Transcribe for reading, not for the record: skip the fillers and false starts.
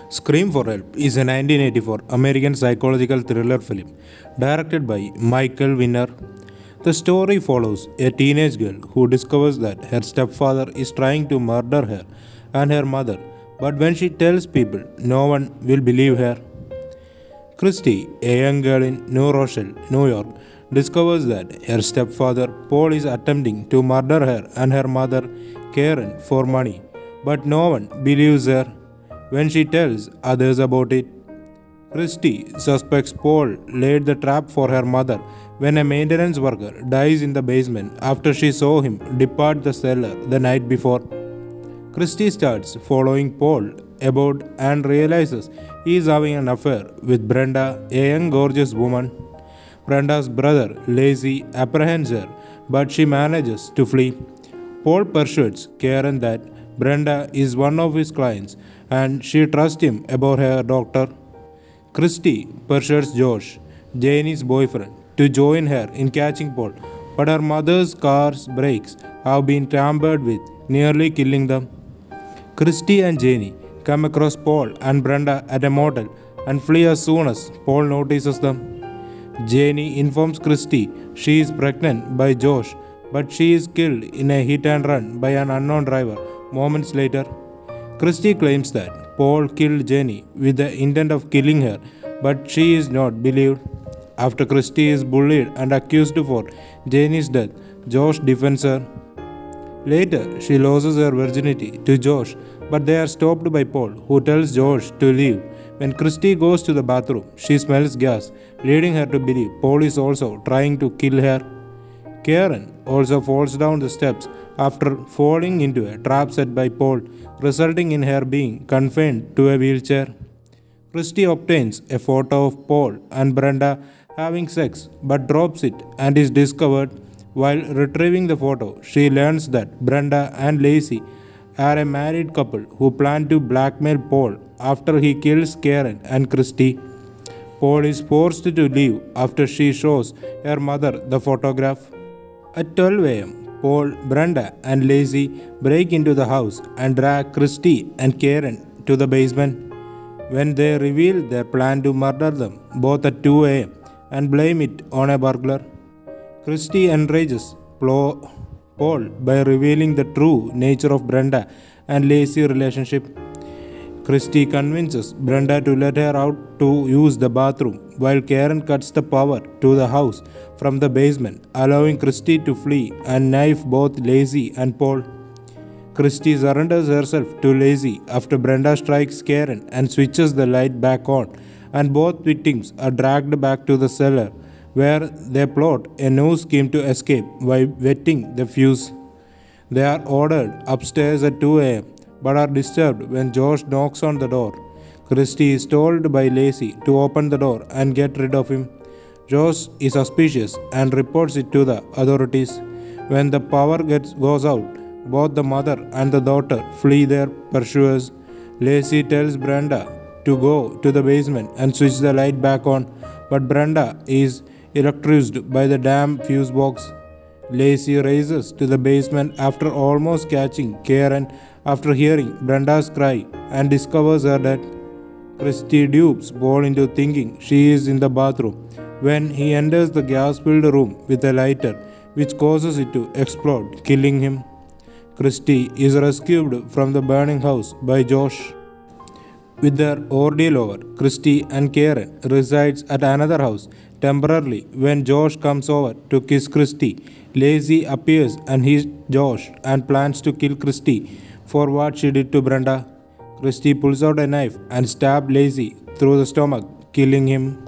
Scream for Help is a 1984 American psychological thriller film directed by Michael Winner. The story follows a teenage girl who discovers that her stepfather is trying to murder her and her mother, but when she tells people, no one will believe her. Christy, a young girl in New Rochelle, New York, discovers that her stepfather Paul is attempting to murder her and her mother Karen for money, but no one believes her when she tells others about it. Christy suspects Paul laid the trap for her mother when a maintenance worker dies in the basement after she saw him depart the cellar the night before. Christy starts following Paul about and realizes he is having an affair with Brenda, a young gorgeous woman. Brenda's brother, Lacey, apprehends her, but she manages to flee. Paul persuades Karen that Brenda is one of his clients and she trusts him about her doctor. Christy persuades Josh, Janie's boyfriend, to join her in catching Paul, but her mother's car's brakes have been tampered with, nearly killing them. Christy and Janie come across Paul and Brenda at a motel and flee as soon as Paul notices them. Janie informs Christy she is pregnant by Josh, but she is killed in a hit and run by an unknown driver moments later. Christy claims that Paul killed Janie with the intent of killing her, but she is not believed. After Christy is bullied and accused for Janie's death, Josh defends her. Later, she loses her virginity to Josh, but they are stopped by Paul, who tells Josh to leave. When Christy goes to the bathroom, she smells gas, leading her to believe Paul is also trying to kill her. Karen also falls down the steps after falling into a trap set by Paul, resulting in her being confined to a wheelchair. Christy obtains a photo of Paul and Brenda having sex but drops it and is discovered. While retrieving the photo, she learns that Brenda and Lacey are a married couple who plan to blackmail Paul after he kills Karen and Christy. Paul is forced to leave after she shows her mother the photograph. At 12 a.m., Paul, Brenda, and Lacey break into the house and drag Christy and Karen to the basement. When they reveal their plan to murder them both at 2 a.m. and blame it on a burglar, Christy enrages Paul by revealing the true nature of Brenda and Lacey's relationship. Christy convinces Brenda to let her out to use the bathroom, while Karen cuts the power to the house from the basement, allowing Christy to flee and knife both Lacey and Paul. Christy surrenders herself to Lacey after Brenda strikes Karen and switches the light back on, and both victims are dragged back to the cellar, where they plot a new scheme to escape by wetting the fuse. They are ordered upstairs at 2 a.m. but are disturbed when Josh knocks on the door. Christy is told by Lacey to open the door and get rid of him. Josh is suspicious and reports it to the authorities. When the power goes out, both the mother and the daughter flee their pursuers. Lacey tells Brenda to go to the basement and switch the light back on, but Brenda is electrocuted by the damn fuse box. Lacey races to the basement after almost catching Karen after hearing Brenda's cry and discovers her dead. Christy dupes Paul into thinking she is in the bathroom when he enters the gas-filled room with a lighter, which causes it to explode, killing him. Christy is rescued from the burning house by Josh. With their ordeal over, Christy and Karen resides at another house temporarily. When Josh comes over to kiss Christy, Lacey appears and hits Josh and plans to kill Christy for what she did to Brenda. Christy pulls out a knife and stabs Lacey through the stomach, killing him.